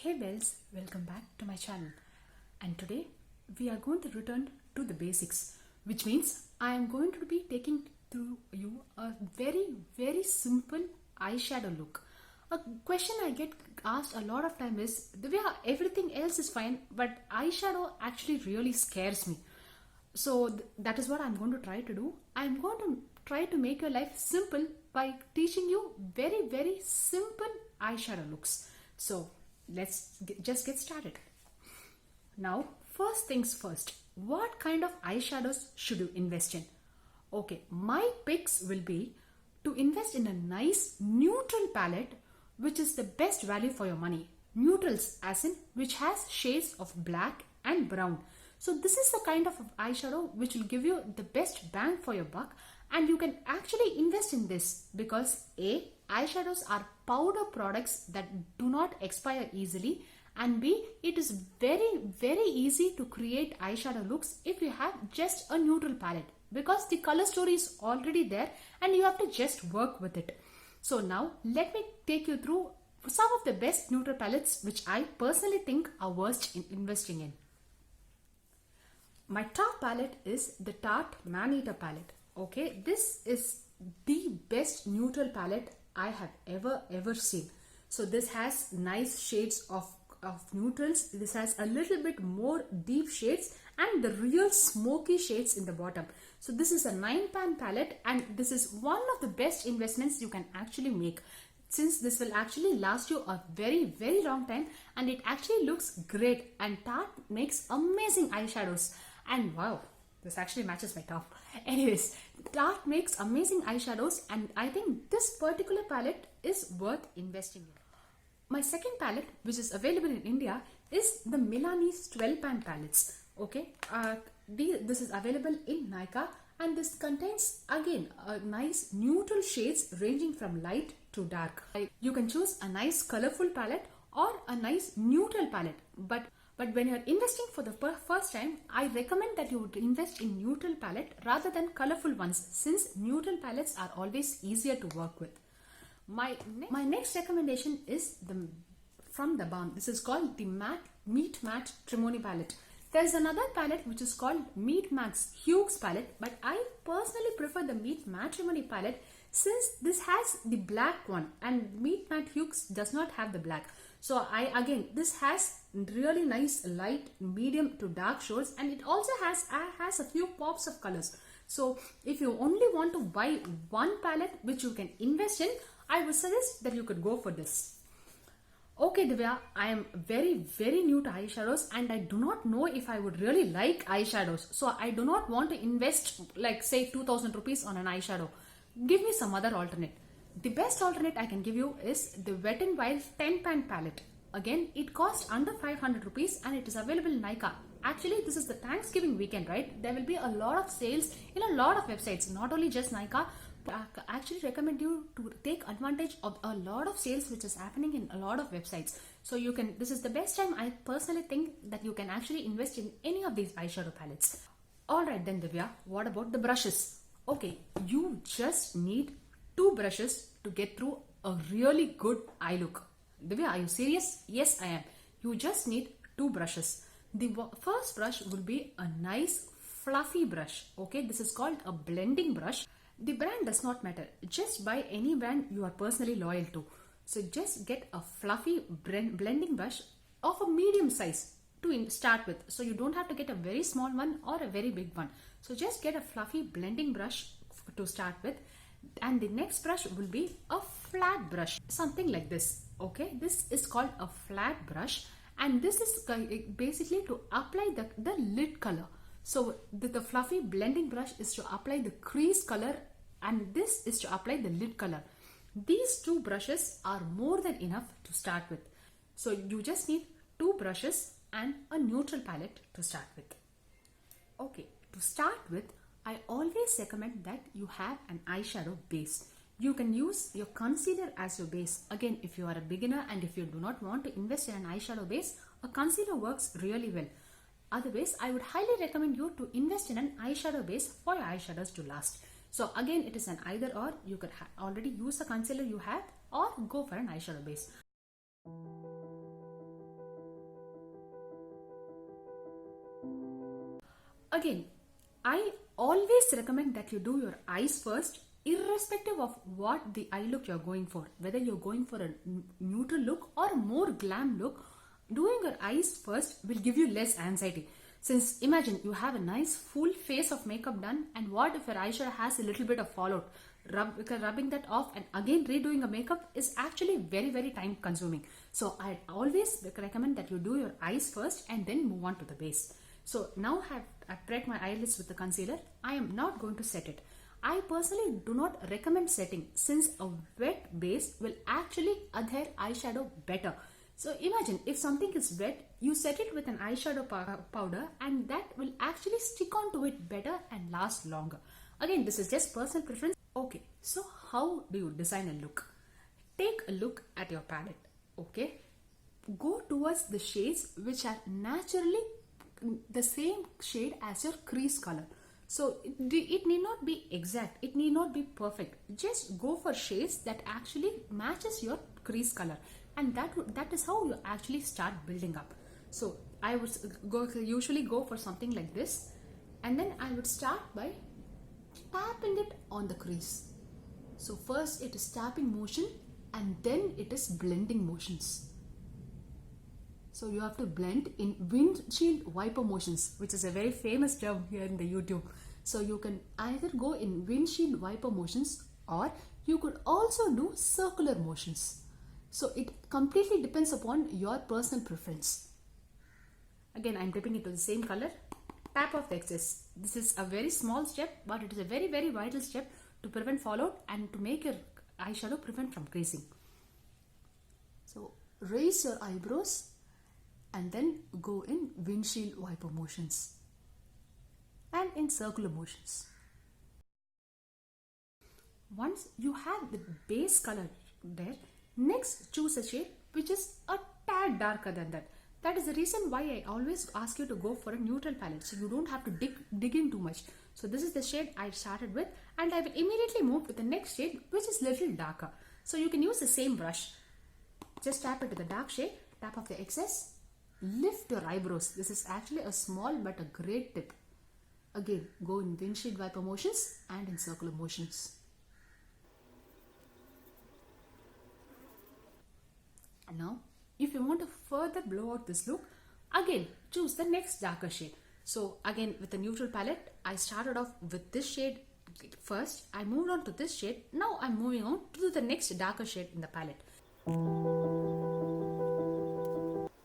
Hey bells, welcome back to my channel, and today we are going to return to the basics, which means I am going to be taking through you a very simple eyeshadow look. A question I get asked a lot of time is, Divya, everything else is fine, but eyeshadow actually really scares me. So that is what I'm going to try to do. I'm going to try to make your life simple by teaching you very simple eyeshadow looks. So just get started. Now, first things first, what kind of eyeshadows should you invest in? Okay, my picks will be to invest in a nice neutral palette, which is the best value for your money. Neutrals as in which has shades of black and brown. So this is the kind of eyeshadow which will give you the best bang for your buck, and you can actually invest in this because A, eyeshadows are powder products that do not expire easily, and B, it is very easy to create eyeshadow looks if you have just a neutral palette because the color story is already there and you have to just work with it. So now let me take you through some of the best neutral palettes which I personally think are worth investing in. My top palette is the Tarte Maneater palette. Okay, this is the best neutral palette I have ever seen. So this has nice shades of neutrals. This has a little bit more deep shades and the real smoky shades in the bottom. So this is a 9-pan palette, and this is one of the best investments you can actually make, since this will actually last you a very long time, and it actually looks great, and Tarte makes amazing eyeshadows. And wow, this actually matches my top. Anyways, Tarte makes amazing eyeshadows, and I think this particular palette is worth investing in. My second palette, which is available in India, is the Milanese 12-pan palettes. Okay, this is available in Nykaa, and this contains again a nice neutral shades ranging from light to dark. You can choose a nice colorful palette or a nice neutral palette, but when you're investing for the first time, I recommend that you would invest in neutral palette rather than colorful ones, since neutral palettes are always easier to work with. My next recommendation is from the Balm. This is called the Meet Matte Trimony palette. There's another palette which is called Meet Max Hugues palette, but I personally prefer the Meet Matrimony palette since this has the black one and Meet Matte Hugues does not have the black. So this has really nice light, medium to dark shades, and it also has a few pops of colors. So if you only want to buy one palette which you can invest in, I would suggest that you could go for this. Okay Divya, I am very new to eyeshadows, and I do not know if I would really like eyeshadows. So I do not want to invest like say 2000 rupees on an eyeshadow. Give me some other alternate. The best alternate I can give you is the Wet n Wild 10-pan palette. Again, it costs under 500 rupees and it is available in Nykaa. Actually, this is the Thanksgiving weekend, right? There will be a lot of sales in a lot of websites, not only just Nykaa. I actually recommend you to take advantage of a lot of sales which is happening in a lot of websites. So this is the best time I personally think that you can actually invest in any of these eyeshadow palettes. Alright then Divya, what about the brushes? Okay, you just need 2 brushes to get through a really good eye look. Divya, are you serious? Yes, I am. You just need 2 brushes. The first brush will be a nice fluffy brush. Okay, this is called a blending brush. The brand does not matter. Just buy any brand you are personally loyal to. So just get a fluffy blending brush of a medium size to start with. So you don't have to get a very small one or a very big one. So just get a fluffy blending brush to start with. And the next brush will be a flat brush, something like this. Okay, this is called a flat brush, and this is basically to apply the lid color. So the fluffy blending brush is to apply the crease color, and this is to apply the lid color. These 2 brushes are more than enough to start with. So you just need 2 brushes and a neutral palette to start with. Okay, to start with, I always recommend that you have an eyeshadow base. You can use your concealer as your base. Again, if you are a beginner and if you do not want to invest in an eyeshadow base, a concealer works really well. Otherwise, I would highly recommend you to invest in an eyeshadow base for your eyeshadows to last. So again, it is an either or. You could already use the concealer you have or go for an eyeshadow base. Again, I always recommend that you do your eyes first, irrespective of what the eye look you're going for. Whether you're going for a neutral look or a more glam look, doing your eyes first will give you less anxiety. Since imagine you have a nice full face of makeup done, and what if your eyeshadow has a little bit of fallout? Rubbing that off and again redoing a makeup is actually very time consuming. So I always recommend that you do your eyes first and then move on to the base. So now I've prepped my eyelids with the concealer. I am not going to set it. I personally do not recommend setting, since a wet base will actually adhere eyeshadow better. So imagine if something is wet, you set it with an eyeshadow powder and that will actually stick onto it better and last longer. Again, this is just personal preference. Okay, so how do you design a look? Take a look at your palette, okay? Go towards the shades which are naturally the same shade as your crease color. So it need not be exact, it need not be perfect. Just go for shades that actually matches your crease color, and that is how you actually start building up. So I would usually go for something like this, and then I would start by tapping it on the crease. So first it is tapping motion and then it is blending motions. So you have to blend in windshield wiper motions, which is a very famous term here in the YouTube. So you can either go in windshield wiper motions, or you could also do circular motions. So it completely depends upon your personal preference. Again, I'm dipping into the same color. Tap off the excess. This is a very small step, but it is a very vital step to prevent fallout and to make your eyeshadow prevent from creasing. So raise your eyebrows and then go in windshield wiper motions and in circular motions. Once you have the base color there, next choose a shade which is a tad darker than that. That is the reason why I always ask you to go for a neutral palette, so you don't have to dig in too much. So this is the shade I started with, and I will immediately move to the next shade which is little darker. So you can use the same brush. Just tap into the dark shade, tap off the excess, lift your eyebrows. This is actually a small but a great tip. Again, go in windshield wiper motions and in circular motions. Now, if you want to further blow out this look, again choose the next darker shade. So again, with the neutral palette, I started off with this shade first. I moved on to this shade. Now I'm moving on to the next darker shade in the palette.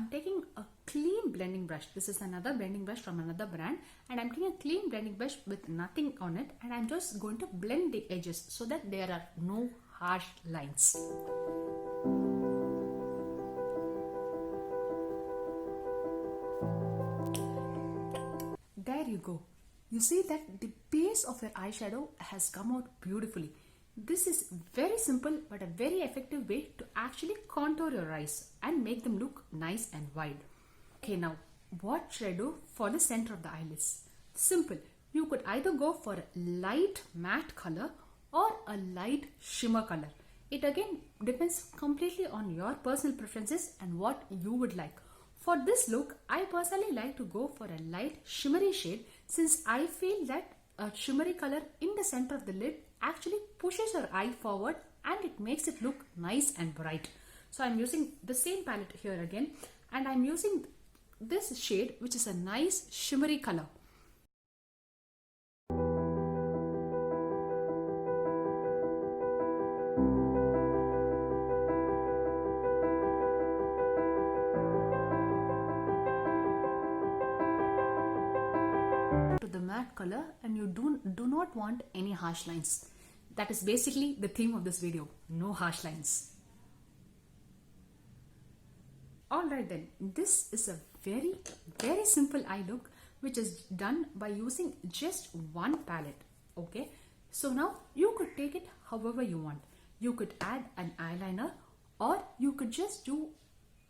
I'm taking a clean blending brush. This is another blending brush from another brand, and I'm taking a clean blending brush with nothing on it, and I'm just going to blend the edges so that there are no harsh lines. There you go. You see that the base of your eyeshadow has come out beautifully. This is very simple but a very effective way to actually contour your eyes and make them look nice and wide. Okay, now what should I do for the center of the eyelids? Simple. You could either go for a light matte color or a light shimmer color. It again depends completely on your personal preferences and what you would like. For this look, I personally like to go for a light shimmery shade, since I feel that a shimmery color in the center of the lid actually pushes your eye forward and it makes it look nice and bright. So I'm using the same palette here again, and I'm using this shade which is a nice shimmery color. Color, and you do not want any harsh lines. That is basically the theme of this video. No harsh lines. Alright then, this is a very simple eye look which is done by using just one palette. Okay, so now you could take it however you want. You could add an eyeliner, or you could just do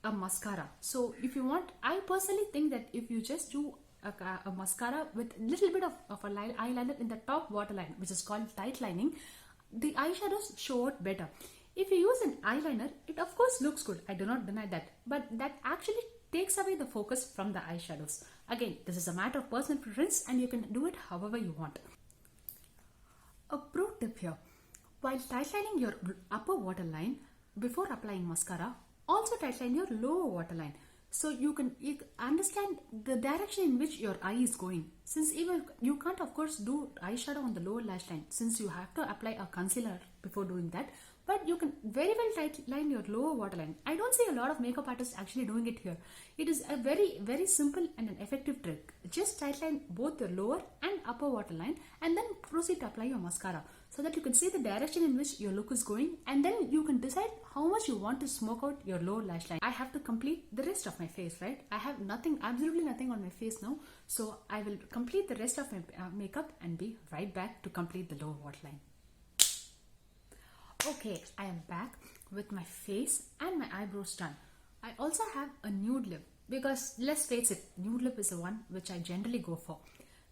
a mascara. So if you want, I personally think that if you just do a mascara with a little bit of a eyeliner in the top waterline, which is called tight lining, the eyeshadows show out better. If you use an eyeliner, it of course looks good, I do not deny that, but that actually takes away the focus from the eyeshadows. Again, this is a matter of personal preference and you can do it however you want. A pro tip here. While tightlining your upper waterline before applying mascara, also tightline your lower waterline. So you can understand the direction in which your eye is going. Since even you can't of course do eyeshadow on the lower lash line since you have to apply a concealer before doing that. But you can very well tightline your lower waterline. I don't see a lot of makeup artists actually doing it here. It is a very simple and an effective trick. Just tightline both the lower and upper waterline and then proceed to apply your mascara so that you can see the direction in which your look is going, and then you can decide how much you want to smoke out your lower lash line. I have to complete the rest of my face, right? I have absolutely nothing on my face now. So I will complete the rest of my makeup and be right back to complete the lower waterline. Okay, I am back with my face and my eyebrows done. I also have a nude lip because let's face it, nude lip is the one which I generally go for.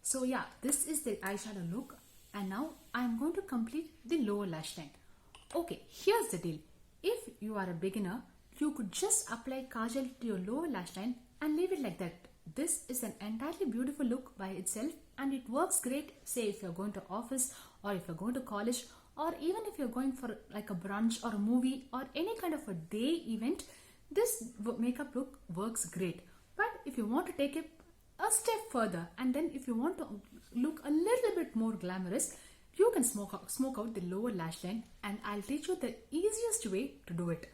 So yeah, this is the eyeshadow look and now I am going to complete the lower lash line. Okay, here's the deal. If you are a beginner, you could just apply kajal to your lower lash line and leave it like that. This is an entirely beautiful look by itself and it works great, say if you're going to office or if you're going to college, or even if you're going for like a brunch or a movie or any kind of a day event, this makeup look works great. But if you want to take it a step further and then if you want to look a little bit more glamorous, you can smoke out the lower lash line and I'll teach you the easiest way to do it.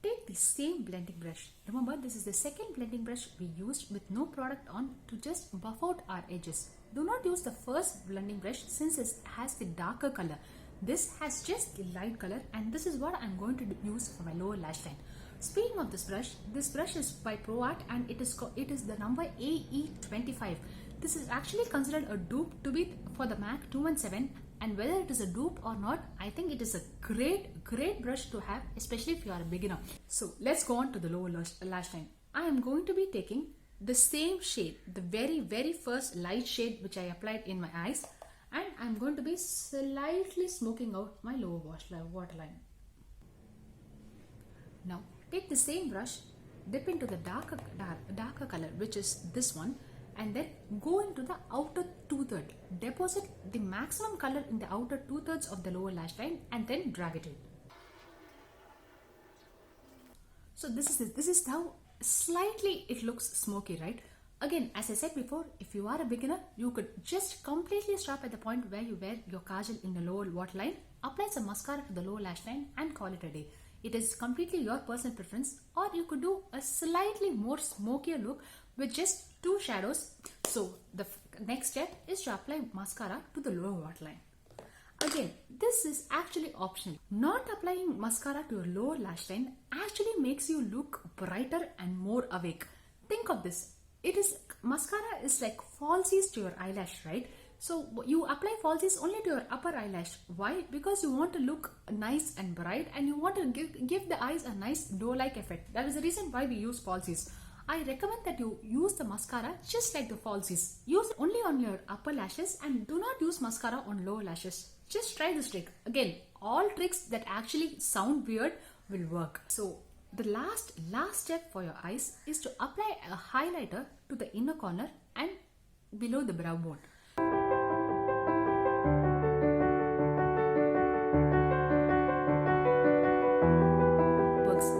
Take the same blending brush. Remember, this is the second blending brush we used with no product on to just buff out our edges. Do not use the first blending brush since it has the darker color. This has just the light color and this is what I'm going to use for my lower lash line. Speaking of this brush is by ProArt and it is the number AE25. This is actually considered a dupe to be for the MAC 217, and whether it is a dupe or not, I think it is a great brush to have, especially if you are a beginner. So let's go on to the lower lash line. I am going to be taking the same shade, the very first light shade which I applied in my eyes, and I'm going to be slightly smoking out my lower waterline. Now take the same brush, dip into the darker color, which is this one, and then go into the outer two-thirds. Deposit the maximum color in the outer two-thirds of the lower lash line and then drag it in. So this is how slightly it looks smoky, right? Again, as I said before, if you are a beginner, you could just completely stop at the point where you wear your kajal in the lower waterline, apply some mascara to the lower lash line and call it a day. It is completely your personal preference, or you could do a slightly more smokier look with just two shadows. So the next step is to apply mascara to the lower waterline. Again, this is actually optional. Not applying mascara to your lower lash line actually makes you look brighter and more awake. Think of this. Mascara is like falsies to your eyelash, right? So you apply falsies only to your upper eyelash. Why? Because you want to look nice and bright and you want to give the eyes a nice doe-like effect. That is the reason why we use falsies. I recommend that you use the mascara just like the falsies. Use only on your upper lashes and do not use mascara on lower lashes. Just try this trick. Again, all tricks that actually sound weird will work. So the last step for your eyes is to apply a highlighter to the inner corner and below the brow bone.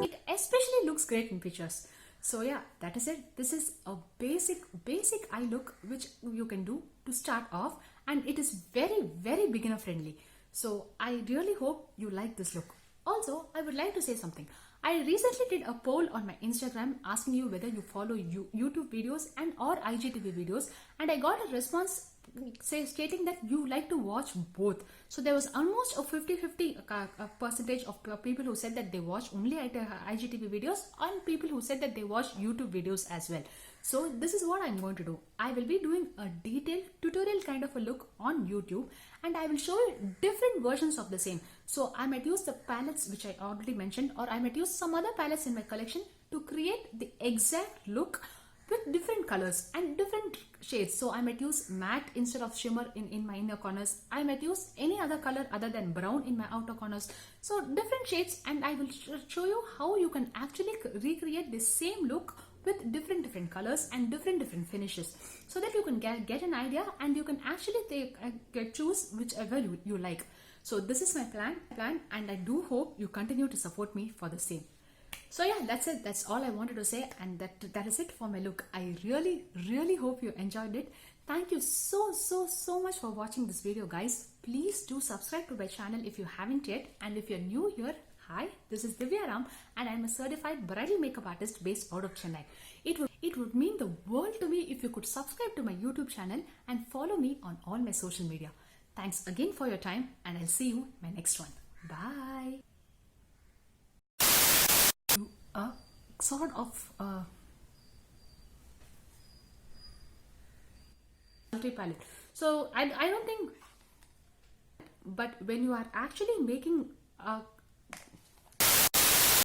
It especially looks great in pictures. So yeah, that is it. This is a basic eye look which you can do to start off, and it is very beginner friendly. So I really hope you like this look. Also, I would like to say something. I recently did a poll on my Instagram asking you whether you follow YouTube videos and or IGTV videos, and I got a response stating that you like to watch both. So there was almost a 50-50 percentage of people who said that they watch only IGTV videos and people who said that they watch YouTube videos as well. So this is what I'm going to do. I will be doing a detailed tutorial kind of a look on YouTube, and I will show you different versions of the same. So I might use the palettes which I already mentioned, or I might use some other palettes in my collection to create the exact look with different colors and different shades. So I might use matte instead of shimmer in my inner corners. I might use any other color other than brown in my outer corners. So different shades, and I will show you how you can actually recreate the same look with different colors and different finishes, so that you can get an idea and you can actually choose whichever you like. So this is my plan, and I do hope you continue to support me for the same. So yeah, that's it. That's all I wanted to say, and that is it for my look. I really hope you enjoyed it. Thank you so much for watching this video, guys. Please do subscribe to my channel if you haven't yet, and if you're new here, hi, this is Divya Ram, and I'm a certified bridal makeup artist based out of Chennai. It would mean the world to me if you could subscribe to my YouTube channel and follow me on all my social media. Thanks again for your time, and I'll see you in my next one. Bye. Sort of multi-palette. So I don't think, but when you are actually making a